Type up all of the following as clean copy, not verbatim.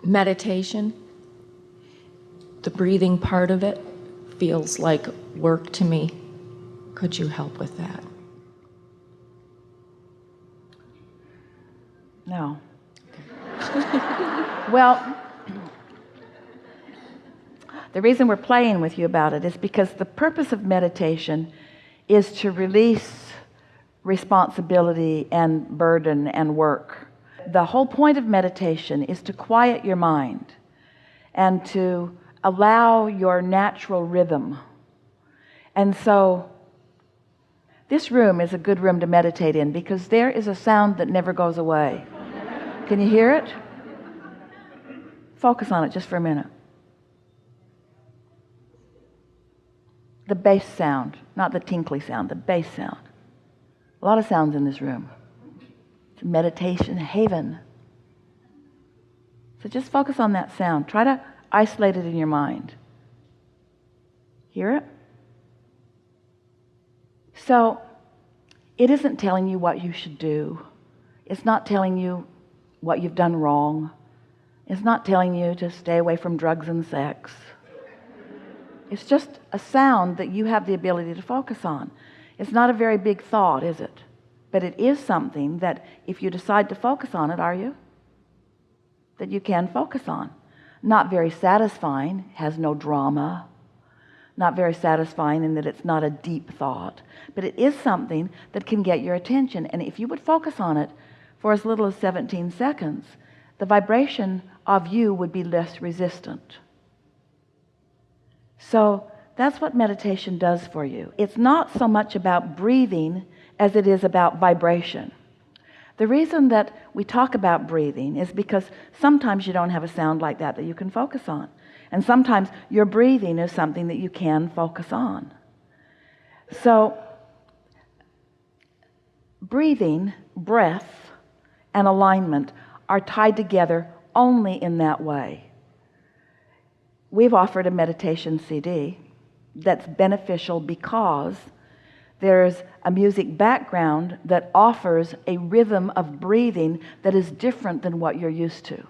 meditation, the breathing part of it feels like work to me. Could you help with that? No. Well, the reason we're playing with you about it is because the purpose of meditation is to release responsibility and burden and work. The whole point of meditation is to quiet your mind and to allow your natural rhythm. And so this room is a good room to meditate in because there is a sound that never goes away. Can you hear it? Focus on it just for a minute. The bass sound, not the tinkly sound, the bass sound. A lot of sounds in this room. It's a meditation haven. So just focus on that sound. Try to isolate it in your mind. Hear it? So it isn't telling you what you should do. It's not telling you what you've done wrong. It's not telling you to stay away from drugs and sex. It's just a sound that you have the ability to focus on. It's not a very big thought, is it? But it is something that if you decide to focus on it, are you? That you can focus on. Not very satisfying, has no drama. Not very satisfying in that it's not a deep thought. But it is something that can get your attention. And if you would focus on it for as little as 17 seconds, the vibration of you would be less resistant. So that's what meditation does for you. It's not so much about breathing as it is about vibration. The reason that we talk about breathing is because sometimes you don't have a sound like that you can focus on. And sometimes your breathing is something that you can focus on. So breathing, breath, and alignment are tied together only in that way. We've offered a meditation CD that's beneficial because there's a music background that offers a rhythm of breathing that is different than what you're used to.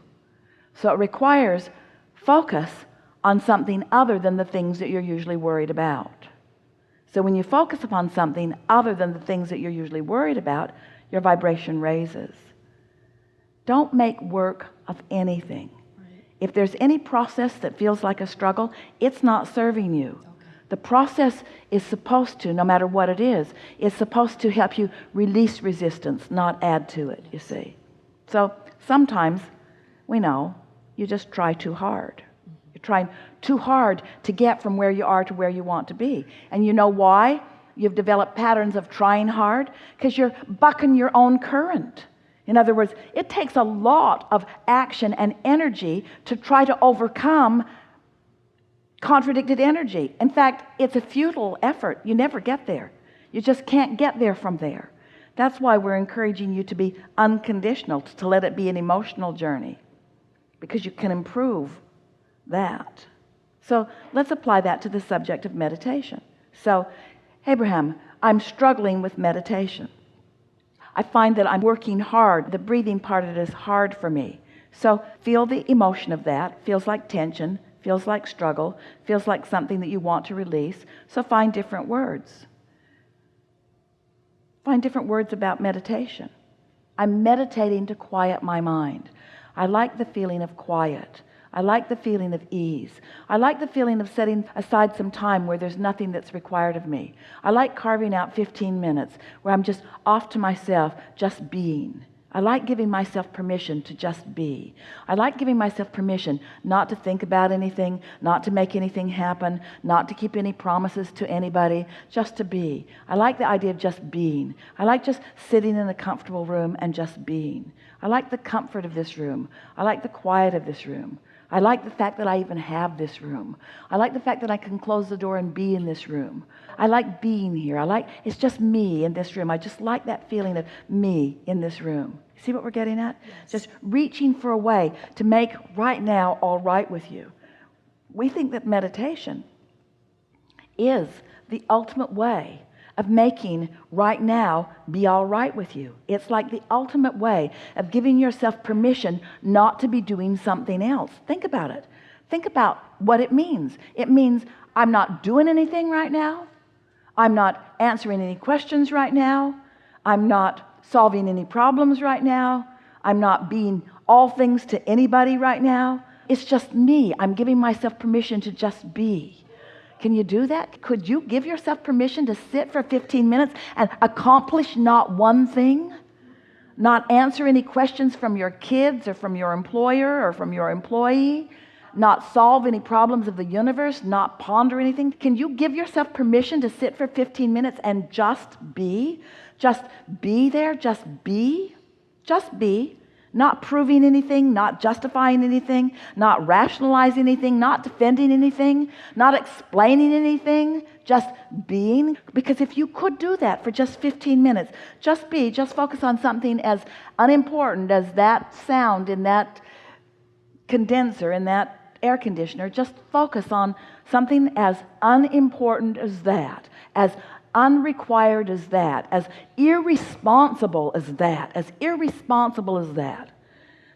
So it requires focus on something other than the things that you're usually worried about. So when you focus upon something other than the things that you're usually worried about, your vibration raises. Don't make work of anything. If there's any process that feels like a struggle, it's not serving you. Okay. The process is supposed to, no matter what it is supposed to help you release resistance, not add to it, you see. So sometimes we know you just try too hard. You're trying too hard to get from where you are to where you want to be. And you know why you've developed patterns of trying hard? Because you're bucking your own current. In other words, it takes a lot of action and energy to try to overcome contradicted energy. In fact, it's a futile effort. You never get there. You just can't get there from there. That's why we're encouraging you to be unconditional, to let it be an emotional journey, because you can improve that. So let's apply that to the subject of meditation. So, Abraham, I'm struggling with meditation. I find that I'm working hard. The breathing part of it is hard for me. So feel the emotion of that. Feels like tension, feels like struggle, feels like something that you want to release. So find different words. Find different words about meditation. I'm meditating to quiet my mind. I like the feeling of quiet. I like the feeling of ease. I like the feeling of setting aside some time where there's nothing that's required of me. I like carving out 15 minutes where I'm just off to myself, just being. I like giving myself permission to just be. I like giving myself permission not to think about anything, not to make anything happen, not to keep any promises to anybody, just to be. I like the idea of just being. I like just sitting in a comfortable room and just being. I like the comfort of this room. I like the quiet of this room. I like the fact that I even have this room. I like the fact that I can close the door and be in this room. I like being here. It's just me in this room. I just like that feeling of me in this room. See what we're getting at? Yes. Just reaching for a way to make right now all right with you. We think that meditation is the ultimate way of making right now be all right with you. It's like the ultimate way of giving yourself permission not to be doing something else. Think about it. Think about what it means. It means I'm not doing anything right now. I'm not answering any questions right now. I'm not solving any problems right now. I'm not being all things to anybody right now. It's just me. I'm giving myself permission to just be. Can you do that? Could you give yourself permission to sit for 15 minutes and accomplish not one thing? Not answer any questions from your kids or from your employer or from your employee? Not solve any problems of the universe? Not ponder anything? Can you give yourself permission to sit for 15 minutes and just be? Just be there? Just be? Just be. Not proving anything, not justifying anything, not rationalizing anything, not defending anything, not explaining anything, just being. Because if you could do that for just 15 minutes, just be, just focus on something as unimportant as that sound in that condenser, in that air conditioner, just focus on something as unimportant as that, as unrequired as that, as irresponsible as that, as irresponsible as that.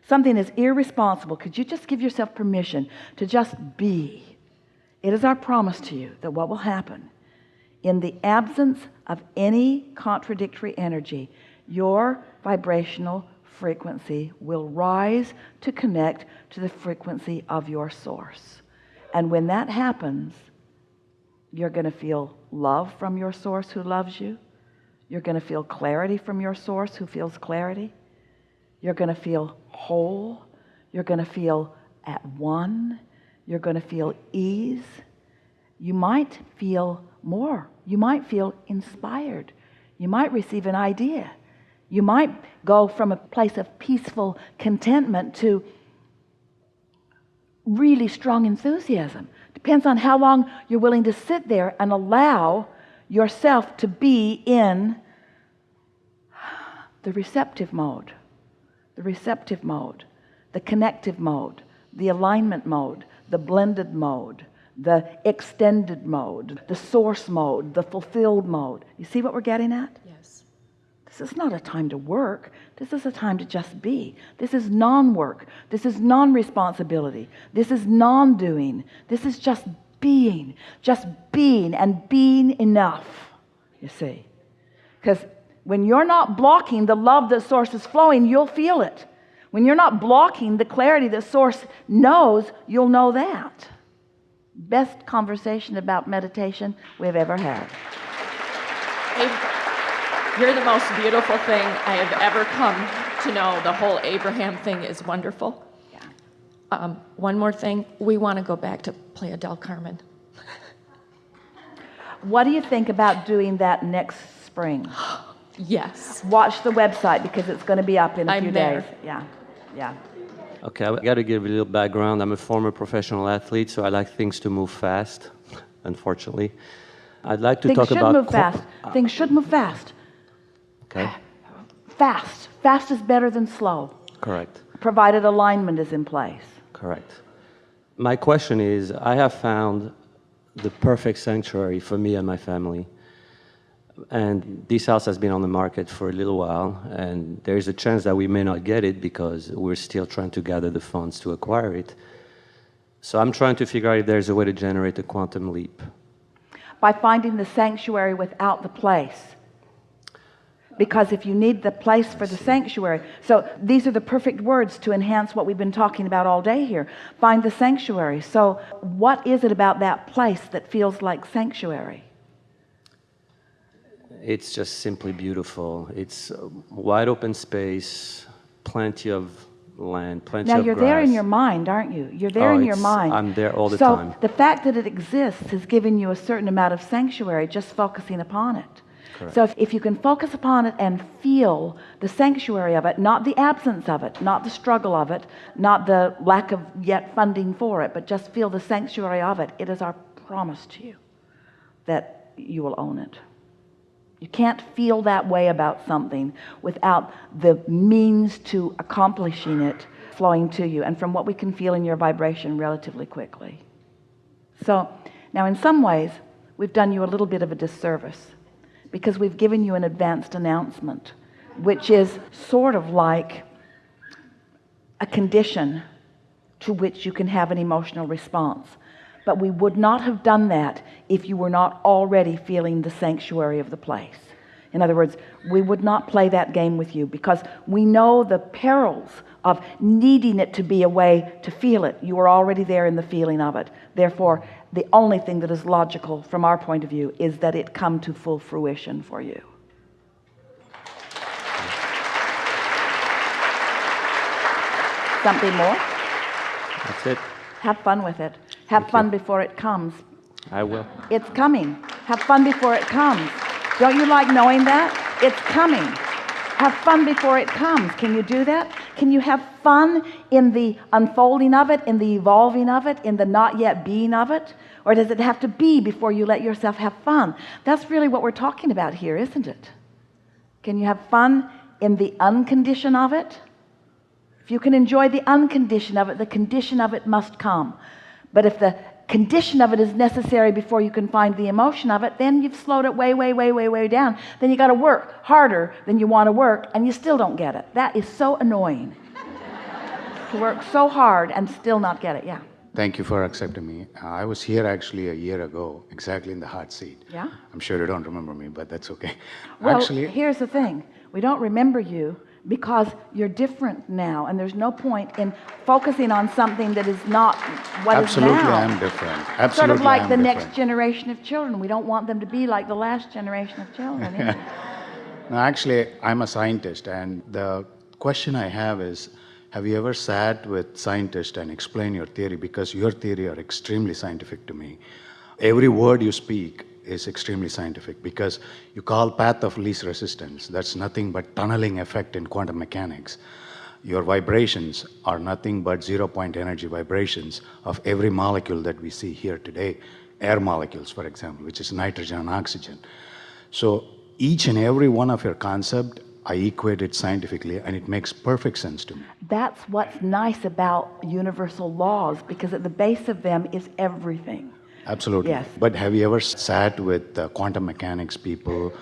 Something as irresponsible. Could you just give yourself permission to just be? It is our promise to you that what will happen in the absence of any contradictory energy, your vibrational frequency will rise to connect to the frequency of your source. And when that happens, you're going to feel love from your source who loves you. You're going to feel clarity from your source who feels clarity. You're going to feel whole. You're going to feel at one. You're going to feel ease. You might feel more. You might feel inspired. You might receive an idea. You might go from a place of peaceful contentment to really strong enthusiasm. Depends on how long you're willing to sit there and allow yourself to be in the receptive mode, the connective mode, the alignment mode, the blended mode, the extended mode, the source mode, the fulfilled mode. You see what we're getting at? Yes. This is not a time to work. This is a time to just be. This is non-work. This is non-responsibility. This is non-doing. This is just being and being enough, you see. Because when you're not blocking the love that Source is flowing, you'll feel it. When you're not blocking the clarity that Source knows, you'll know that. Best conversation about meditation we've ever had. You're the most beautiful thing I have ever come to know. The whole Abraham thing is wonderful. Yeah. One more thing. We want to go back to Playa del Carmen. What do you think about doing that next spring? Yes. Watch the website because it's going to be up in a few there. days. Yeah. Okay, I got to give a little background. I'm a former professional athlete, so I like things to move fast, unfortunately. I'd like to talk about... Things should move fast. Okay. Fast. Fast is better than slow. Correct. Provided alignment is in place. Correct. My question is, I have found the perfect sanctuary for me and my family. And this house has been on the market for a little while, and there's a chance that we may not get it because we're still trying to gather the funds to acquire it. So I'm trying to figure out if there's a way to generate a quantum leap. By finding the sanctuary without the place. Because if you need the place for the sanctuary, so these are the perfect words to enhance what we've been talking about all day here. Find the sanctuary. So what is it about that place that feels like sanctuary? It's just simply beautiful. It's wide open space, plenty of land, plenty of grass. Now you're there in your mind, aren't you? You're there in your mind. I'm there all the time. So the fact that it exists has given you a certain amount of sanctuary just focusing upon it. Correct. So if you can focus upon it and feel the sanctuary of it, not the absence of it, not the struggle of it, not the lack of yet funding for it, but just feel the sanctuary of it, it is our promise to you that you will own it. You can't feel that way about something without the means to accomplishing it flowing to you, and from what we can feel in your vibration relatively quickly. So now in some ways we've done you a little bit of a disservice because we've given you an advanced announcement, which is sort of like a condition to which you can have an emotional response. But we would not have done that if you were not already feeling the sanctuary of the place. In other words, we would not play that game with you because we know the perils of needing it to be a way to feel it. You are already there in the feeling of it. Therefore, the only thing that is logical from our point of view is that it come to full fruition for you. Something more? That's it. Have fun with it. Have fun before it comes. I will. It's coming. Have fun before it comes. Don't you like knowing that? It's coming. Have fun before it comes. Can you do that? Can you have fun in the unfolding of it, in the evolving of it, in the not yet being of it? Or does it have to be before you let yourself have fun? That's really what we're talking about here, isn't it? Can you have fun in the uncondition of it? If you can enjoy the uncondition of it, the condition of it must come. But if the condition of it is necessary before you can find the emotion of it, then you've slowed it way down. Then you got to work harder than you want to work, and you still don't get it. That is so annoying. To work so hard and still not get it. Yeah. Thank you for accepting me. I was here actually a year ago, exactly in the hot seat. Yeah? I'm sure you don't remember me, but that's okay. Well, Actually, here's the thing. We don't remember you because you're different now, and there's no point in focusing on something that is not what absolutely is now. I'm different. Absolutely, Sort of like I'm the different. next generation of children. We don't want them to be like the last generation of children. Either. No, actually, I'm a scientist, and the question I have is, have you ever sat with scientists and explained your theory? Because your theory are extremely scientific to me. Every word you speak is extremely scientific because you call path of least resistance. That's nothing but tunneling effect in quantum mechanics. Your vibrations are nothing but zero-point energy vibrations of every molecule that we see here today. Air molecules, for example, which is nitrogen and oxygen. So each and every one of your concept, I equate it scientifically, and it makes perfect sense to me. That's what's nice about universal laws, because at the base of them is everything. Absolutely. Yes. But have you ever sat with quantum mechanics people,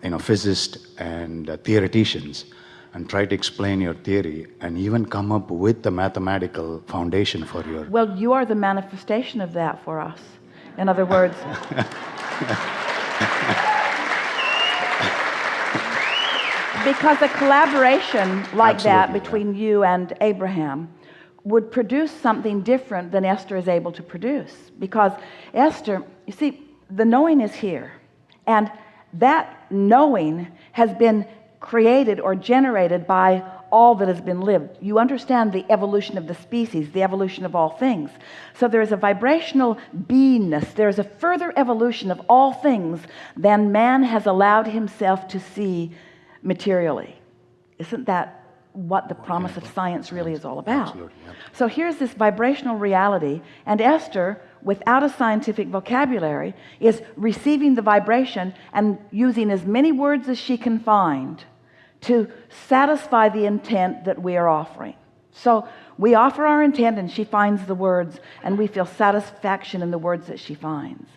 physicists and theoreticians, and tried to explain your theory and even come up with the mathematical foundation for your... Well, you are the manifestation of that for us. In other words... Because a collaboration like that Absolutely, between you and Abraham would produce something different than Esther is able to produce. Because Esther, you see, the knowing is here. And that knowing has been created or generated by all that has been lived. You understand the evolution of the species, the evolution of all things. So there is a vibrational beingness. There is a further evolution of all things than man has allowed himself to see materially. Isn't that what the promise of science really is all about? Absolutely, yeah. So here's this vibrational reality, and Esther, without a scientific vocabulary, is receiving the vibration and using as many words as she can find to satisfy the intent that we are offering. So we offer our intent and she finds the words, and we feel satisfaction in the words that she finds.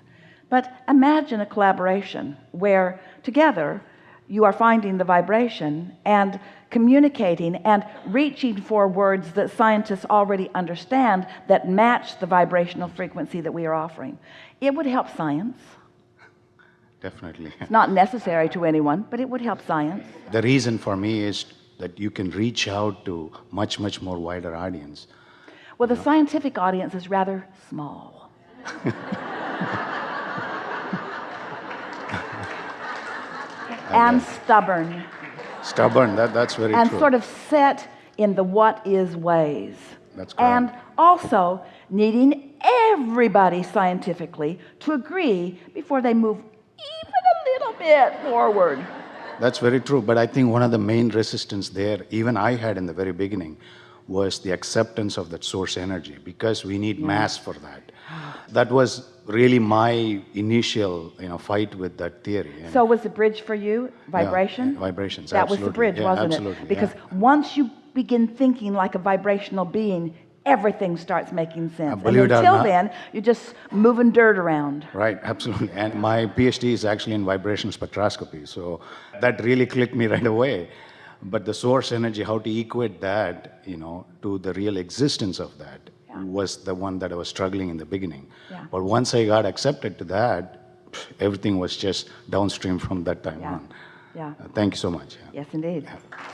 But imagine a collaboration where together you are finding the vibration and communicating and reaching for words that scientists already understand that match the vibrational frequency that we are offering. It would help science. Definitely. It's not necessary to anyone, but it would help science. The reason for me is that you can reach out to much, much more wider audience. Well, the scientific audience is rather small. And stubborn. Stubborn, that's very And true. sort of set in the what is ways. That's correct. And also needing everybody scientifically to agree before they move even a little bit forward. That's very true, but I think one of the main resistance there, even I had in the very beginning, was the acceptance of that source energy, because we need mass for that. That was really my initial, fight with that theory. And So was the bridge for you vibration? Yeah, vibrations, That was the absolutely. bridge, Yeah, wasn't absolutely, it? Because yeah. once you begin thinking like a vibrational being, everything starts making sense. And believe it or until not- then, you're just moving dirt around. Right, absolutely. And my PhD is actually in vibration spectroscopy, so that really clicked me right away. But the source energy, how to equate that, to the real existence of that, was the one that I was struggling in the beginning. Yeah. But once I got accepted to that, everything was just downstream from that time on. Yeah. Thank you so much. Yes, indeed.